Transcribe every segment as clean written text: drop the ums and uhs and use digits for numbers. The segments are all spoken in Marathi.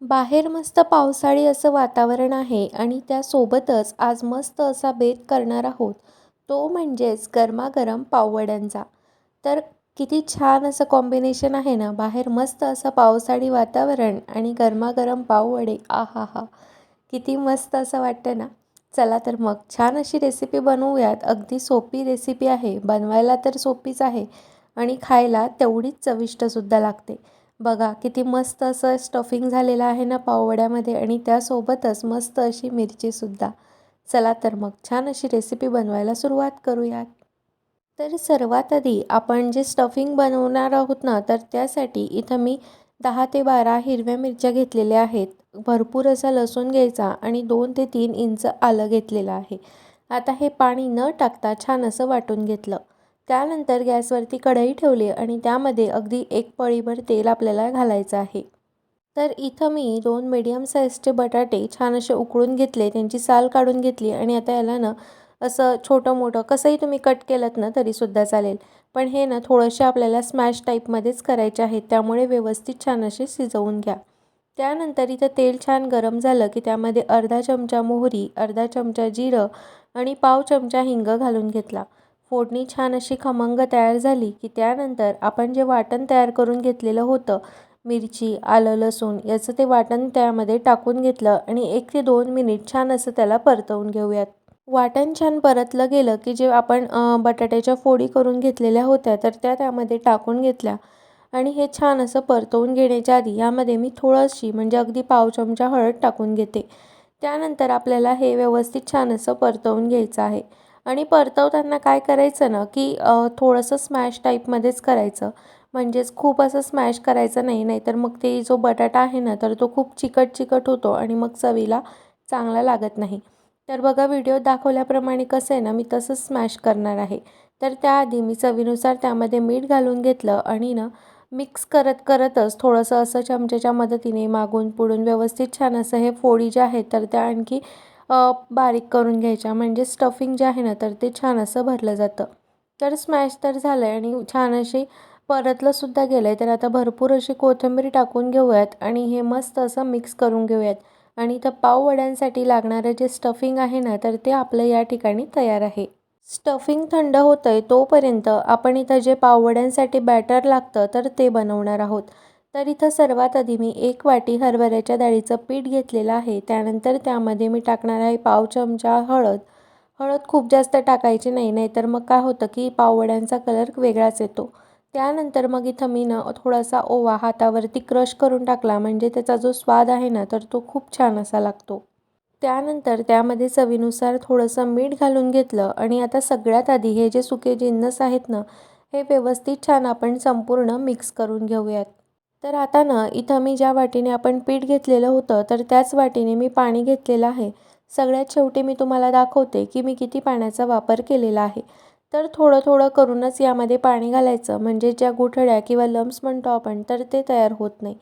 बाहेर मस्त पावसाळी असं वातावरण आहे आणि त्यासोबतच आज मस्त असा बेत करणार आहोत. तो म्हणजेच गरमागरम पाववड्यांचा. तर किती छान असं कॉम्बिनेशन आहे ना, बाहेर मस्त असं पावसाळी वातावरण आणि गरमागरम पाववडे. आहाहा! किती मस्त असं वाटतं ना. चला तर मग छान अशी रेसिपी बनवूयात. अगदी सोपी रेसिपी आहे. बनवायला तर सोपीच आहे आणि खायला तेवढीच चविष्टसुद्धा लागते. बघा किती मस्त असं स्टफिंग झालेलं आहे ना पाववड्यामध्ये आणि त्यासोबतच मस्त अशी मिरचीसुद्धा. चला तर मग छान अशी रेसिपी बनवायला सुरुवात करूयात. तर सर्वात आधी आपण जे स्टफिंग बनवणार आहोत ना, तर त्यासाठी इथं मी 10 ते 12 हिरव्या मिरच्या घेतलेल्या आहेत. भरपूर असा लसूण घ्यायचा आणि 2 ते 3 इंच आलं घेतलेलं आहे. आता हे पाणी न टाकता छान असं वाटून घेतलं. त्यानंतर गॅसवरती कढई ठेवली आणि त्यामध्ये अगदी 1 पळीभर तेल आपल्याला घालायचं आहे. तर इथं मी 2 मीडियम साईजचे बटाटे छान असे उकळून घेतले, त्यांची साल काढून घेतली आणि आता याला ना असं छोटं-मोठं कसंही तुम्ही कट केलत ना तरीसुद्धा चालेल. पण हे ना थोडेसे आपल्याला स्मॅश टाईपमध्येच करायचे आहेत, त्यामुळे व्यवस्थित छान असे शिजवून घ्या. त्यानंतर इथं तेल छान गरम झालं, की त्यामध्ये अर्धा चमचा मोहरी, अर्धा चमचा जिरं आणि पाव चमचा हिंग घालून घेतला. फोडणी छान अशी खमंग तयार झाली, की त्यानंतर आपण जे वाटण तयार करून घेतलेलं होतं, मिरची, आलं, लसूण याचं ते वाटण त्यामध्ये टाकून घेतलं आणि 1 ते 2 मिनिट छान असं त्याला परतवून घेऊयात. वाटण छान परतलं गेलं, की जे आपण बटाट्याच्या फोडी करून घेतलेल्या होत्या, तर त्या त्यामध्ये टाकून घेतल्या आणि हे छान असं परतवून घेण्याच्या आधी यामध्ये मी थोडीशी म्हणजे अगदी पाव चमचा हळद टाकून घेते. त्यानंतर आपल्याला हे व्यवस्थित छान असं परतवून घ्यायचं आहे आणि परतवताना काय करायचं ना, की थोडंसं स्मॅश टाईपमध्येच करायचं. म्हणजेच खूप असं स्मॅश करायचं नाही, नाहीतर मग ते जो बटाटा आहे ना, तर तो खूप चिकट-चिकट होतो आणि मग चवीला चांगला लागत नाही. तर बघा व्हिडिओत दाखवल्याप्रमाणे कसं आहे ना, मी तसंच स्मॅश करणार आहे. तर त्याआधी मी चवीनुसार त्यामध्ये मीठ घालून घेतलं आणि ना मिक्स करतच थोडंसं असं चमच्याच्या मदतीने मागून-पुढून व्यवस्थित छान असं हे फोडी ज्या आहेत, तर त्या आणखी बारीक करून घ्यायच्या. म्हणजे स्टफिंग जे आहे ना, तर ते छान असं भरलं जातं. तर स्मॅश तर झालं आहे आणि छान अशी परतलंसुद्धा गेलं आहे. तर आता भरपूर अशी कोथिंबीर टाकून घेऊयात आणि हे मस्त असं मिक्स करून घेऊयात. आणि इथं पाववड्यांसाठी लागणारं जे स्टफिंग आहे ना, तर ते आपलं या ठिकाणी तयार आहे. स्टफिंग थंड होतंय तोपर्यंत आपण इथं जे पाववड्यांसाठी बॅटर लागतं, तर ते बनवणार आहोत. तर इथं सर्वात आधी मी 1 वाटी हरभऱ्याच्या डाळीचं पीठ घेतलेलं आहे. त्यानंतर त्यामध्ये मी टाकणार आहे पाव चमचा हळद. हळद खूप जास्त टाकायची नाही, नाहीतर मग काय होतं, की पाववड्यांचा कलर वेगळाच येतो. त्यानंतर मग इथं मी ना थोडासा ओवा हातावरती क्रश करून टाकला, म्हणजे त्याचा जो स्वाद आहे ना, तर तो खूप छान असा लागतो. त्यानंतर त्यामध्ये चवीनुसार थोडंसं मीठ घालून घेतलं आणि आता सगळ्यात आधी हे जे सुके जिन्नस आहेत ना, हे व्यवस्थित छान आपण संपूर्ण मिक्स करून घेऊयात. तर आता ना इथं मी ज्या वाटीने आपण पीठ घेतलेलं होतं, तर त्याच वाटीने मी पाणी घेतलेलं आहे. सगळ्यात शेवटी मी तुम्हाला दाखवते, की मी किती पाण्याचा वापर केलेला आहे. तर थोडं-थोडं करूनच यामध्ये पाणी घालायचं, म्हणजे ज्या गुठळ्या किंवा लम्प्स म्हणतो आपण, तर ते तयार होत नाही.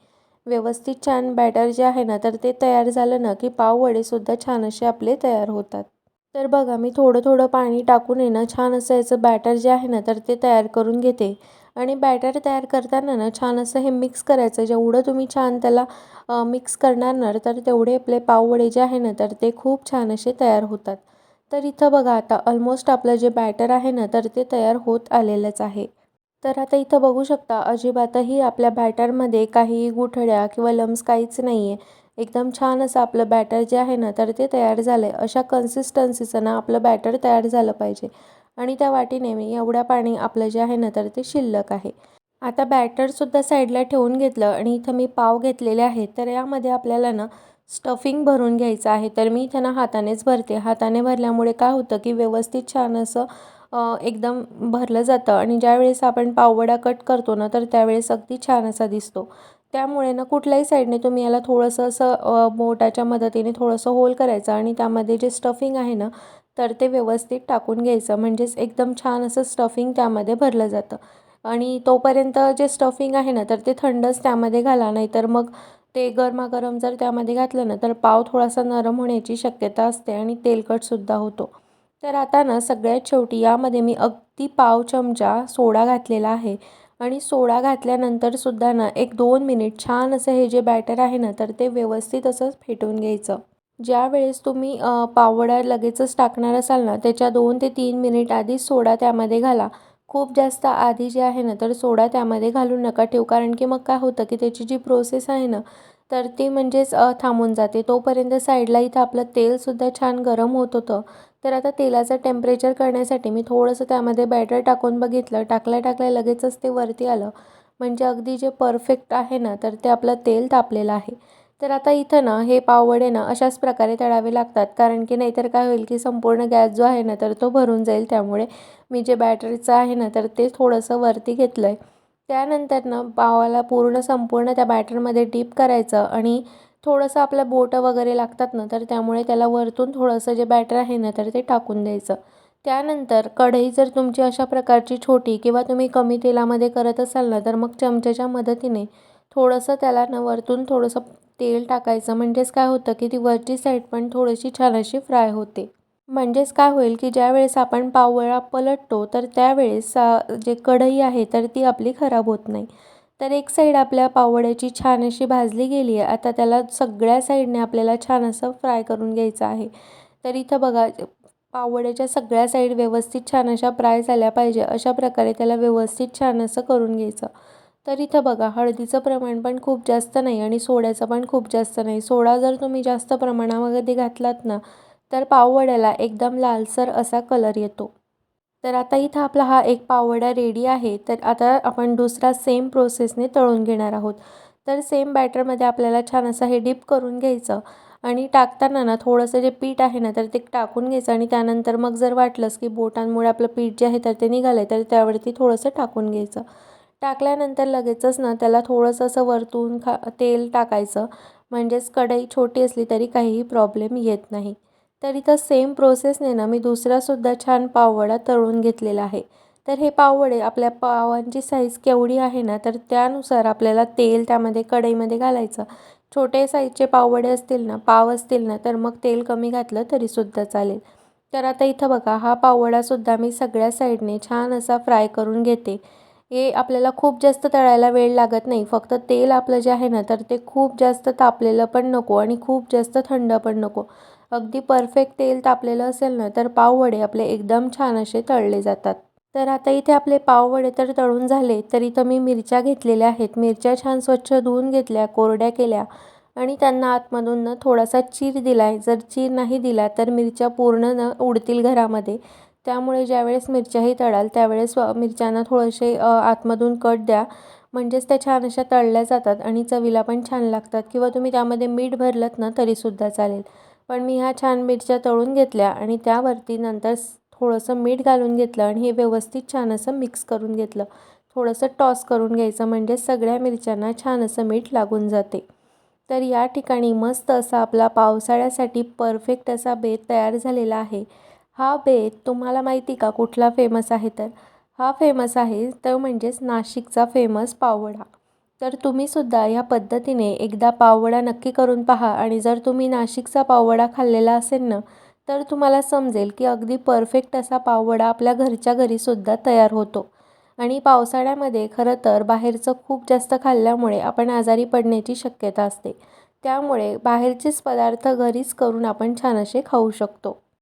व्यवस्थित छान बॅटर जे आहे ना, तर ते तयार झालं ना, की पाववडेसुद्धा छान असे आपले तयार होतात. तर बघा मी थोडं-थोडं पाणी टाकून आहे ना, छान असं याचं बॅटर जे आहे ना, तर ते तयार करून घेते आणि बॅटर तयार करताना ना, छान असं हे मिक्स करायचं. जेवढं तुम्ही छान त्याला मिक्स करणार ना, तर तेवढे आपले पाववडे जे आहे ना, तर ते खूप छान असे तयार होतात. तर इथं बघा आता ऑलमोस्ट आपलं जे बॅटर आहे ना, तर ते तयार होत आलेलंच आहे. तर आता इथं बघू शकता अजिबातही आपल्या बॅटरमध्ये काही गुठळ्या किंवा लम्स काहीच नाही आहे. एकदम छान असं आपलं बॅटर जे आहे ना, तर ते तयार झालं आहे. अशा कन्सिस्टन्सीचं ना आपलं बॅटर तयार झालं पाहिजे आणि त्या वाटीने मी एवढ्या पाणी आपलं जे आहे ना, तर ते शिल्लक आहे. आता बॅटरसुद्धा साईडला ठेवून घेतलं आणि इथं मी पाव घेतलेले आहेत. तर यामध्ये आपल्याला ना स्टफिंग भरून घ्यायचं आहे. तर मी इथं ना हातानेच भरते. हाताने भरल्यामुळे काय होतं, की व्यवस्थित छान असं एकदम भरलं जातं आणि ज्यावेळेस आपण पाववडा कट करतो ना, तर त्यावेळेस अगदी छान असा दिसतो. त्यामुळे ना कुठल्याही साईडने तुम्ही याला थोडंसं असं बोटाच्या मदतीने थोडंसं होल करायचं आणि त्यामध्ये जे स्टफिंग आहे ना, तर ते व्यवस्थित टाकून घ्यायचं. म्हणजेच एकदम छान असं स्टफिंग त्यामध्ये भरलं जातं. आणि तोपर्यंत जे स्टफिंग आहे ना, तर ते थंडच त्यामध्ये घाला. नाहीतर मग ते गरमागरम जर त्यामध्ये घातलं ना, तर पाव थोडासा नरम होण्याची शक्यता असते आणि तेलकटसुद्धा होतो. तर आता ना सगळ्यात शेवटी यामध्ये मी अगदी पाव चमचा सोडा घातलेला आहे आणि सोडा घातल्यानंतरसुद्धा ना 1-2 मिनिट छान असं हे जे बॅटर आहे ना तर ते व्यवस्थित असं फेटून घ्यायचं. ज्यावेळेस तुम्ही पाववडा लगेचच टाकणार असाल ना त्याच्या 2 ते 3 मिनिट आधी सोडा त्यामध्ये घाला. खूप जास्त आधी जे आहे ना तर सोडा त्यामध्ये घालू नका ठेवू, कारण की मग काय होतं की त्याची जी प्रोसेस आहे ना तर ती म्हणजेच थांबून जाते. तोपर्यंत साईडला इथं आपलं तेलसुद्धा छान गरम होत होतं. तर आता तेलाचं टेम्परेचर करण्यासाठी मी थोडंसं त्यामध्ये बॅटर टाकून बघितलं. टाकल्या लगेचच ते वरती आलं. म्हणजे अगदी जे परफेक्ट आहे ना तर ते आपलं तेल तापलेलं आहे. तर आता इथं ना हे पाववडे ना अशाच प्रकारे तळावे लागतात, कारण की नाहीतर काय होईल की संपूर्ण गॅस जो आहे ना तर तो भरून जाईल. त्यामुळे मी जे बॅटरचं आहे ना तर ते थोडंसं वरती घेतलं आहे. त्यानंतर ना पावाला पूर्ण संपूर्ण त्या बॅटरमध्ये डीप करायचं आणि थोडंसं आपलं बोटं वगैरे लागतात ना तर त्यामुळे त्याला वरतून थोडंसं जे बॅटर आहे ना तर ते टाकून द्यायचं. त्यानंतर कढई जर तुमची अशा प्रकारची छोटी किंवा तुम्ही कमी तेलामध्ये करत असाल ना तर मग चमच्याच्या मदतीने थोडंसं त्याला ना वरतून थोडंसं तेल टाकायचं. म्हणजेच काय होतं की ती वरची साईड पण थोडीशी छान अशी फ्राय होते. म्हणजेच काय होईल की ज्यावेळेस आपण पाववडा पलटतो तर त्यावेळेस जे कढई आहे तर ती आपली खराब होत नाही. तर एक साईड आपल्या पाववड्याची छान अशी भाजली गेली आहे. आता त्याला सगळ्या साईडने आपल्याला छान असं फ्राय करून घ्यायचं आहे. तर इथं बघा पाववड्याच्या सगळ्या साईड व्यवस्थित छान अशा फ्राय झाल्या पाहिजे, अशा प्रकारे त्याला व्यवस्थित छान असं करून घ्यायचं. तर इथं बघा हळदीचं प्रमाण पण खूप जास्त नाही आणि सोड्याचं पण खूप जास्त नाही. सोडा जर तुम्ही जास्त प्रमाणामध्ये घातलात ना तर पाववड्याला एकदम लालसर असा कलर येतो. तर आता इथं आपला हा एक पाववडा रेडी आहे. तर आता आपण दुसरा सेम प्रोसेसने तळून घेणार आहोत. तर सेम बॅटरमध्ये आपल्याला छान असं हे डिप करून घ्यायचं आणि टाकताना ना थोडंसं जे पीठ आहे ना तर ते टाकून घ्यायचं आणि त्यानंतर मग जर वाटलंच की बोटांमुळे आपलं पीठ जे आहे तर ते निघालं आहे तर त्यावरती थोडंसं टाकून घ्यायचं. टाकल्यानंतर लगेचच ना त्याला थोडंसं असं वरतून तेल टाकायचं. म्हणजेच कढई छोटी असली तरी काहीही प्रॉब्लेम येत नाही. तर इथं सेम प्रोसेसने ना मी दुसरासुद्धा छान पाववडा तळून घेतलेला आहे. तर हे पाववडे आपल्या पावांची साईज केवढी आहे ना तर त्यानुसार आपल्याला तेल त्यामध्ये कढईमध्ये घालायचं. छोटे साईजचे पाववडे असतील ना, पाव असतील ना तर मग तेल कमी घातलं तरीसुद्धा चालेल. तर आता इथं बघा हा पाववडासुद्धा मी सगळ्या साईडने छान असा फ्राय करून घेते. हे आपल्याला खूप जास्त तळायला वेळ लागत नाही. फक्त तेल आपलं जे आहे ना तर ते खूप जास्त तापलेलं पण नको आणि खूप जास्त थंड पण नको. अगदी परफेक्ट तेल तापलेलं असेल ना तर पाववडे आपले एकदम छान असे तळले जातात. तर आता इथे आपले पाववडे तर तळून झाले. तर इथं मी मिरच्या घेतलेल्या आहेत. मिरच्या छान स्वच्छ धुवून घेतल्या, कोरड्या केल्या आणि त्यांना आतमधून ना थोडासा चीर दिला आहे. जर चीर नाही दिला तर मिरच्या पूर्ण न उडतील घरामध्ये. त्यामुळे ज्यावेळेस मिरच्याही तळाल त्यावेळेस मिरच्यांना थोडेसे आतमधून कट द्या. म्हणजेच त्या छान अशा तळल्या जातात आणि चवीला पण छान लागतात. किंवा तुम्ही त्यामध्ये मीठ भरलंत ना तरीसुद्धा चालेल. पण मी ह्या छान मिरच्या तळून घेतल्या आणि त्यावरती नंतर थोडंसं मीठ घालून घेतलं आणि हे व्यवस्थित छान असं मिक्स करून घेतलं. थोडंसं टॉस करून घ्यायचं म्हणजे सगळ्या मिरच्यांना छान असं मीठ लागून जाते. तर या ठिकाणी मस्त असा आपला पावसाळ्यासाठी परफेक्ट असा बेत तयार झालेला आहे. हा बेत तुम्हाला माहिती का कुठला फेमस आहे तर? हा फेमस आहे तो म्हणजेच नाशिकचा फेमस पाववडा. तर तुम्हीसुद्धा या पद्धतीने एकदा पाववडा नक्की करून पहा आणि जर तुम्ही नाशिकचा पाववडा खाल्लेला असेल ना तर तुम्हाला समजेल की अगदी परफेक्ट असा पाववडा आपल्या घरच्या घरीसुद्धा तयार होतो. आणि पावसाळ्यामध्ये खरं तर बाहेरचं खूप जास्त खाल्ल्यामुळे आपण आजारी पडण्याची शक्यता असते. त्यामुळे बाहेरचेच पदार्थ घरीच करून आपण छान असे खाऊ शकतो.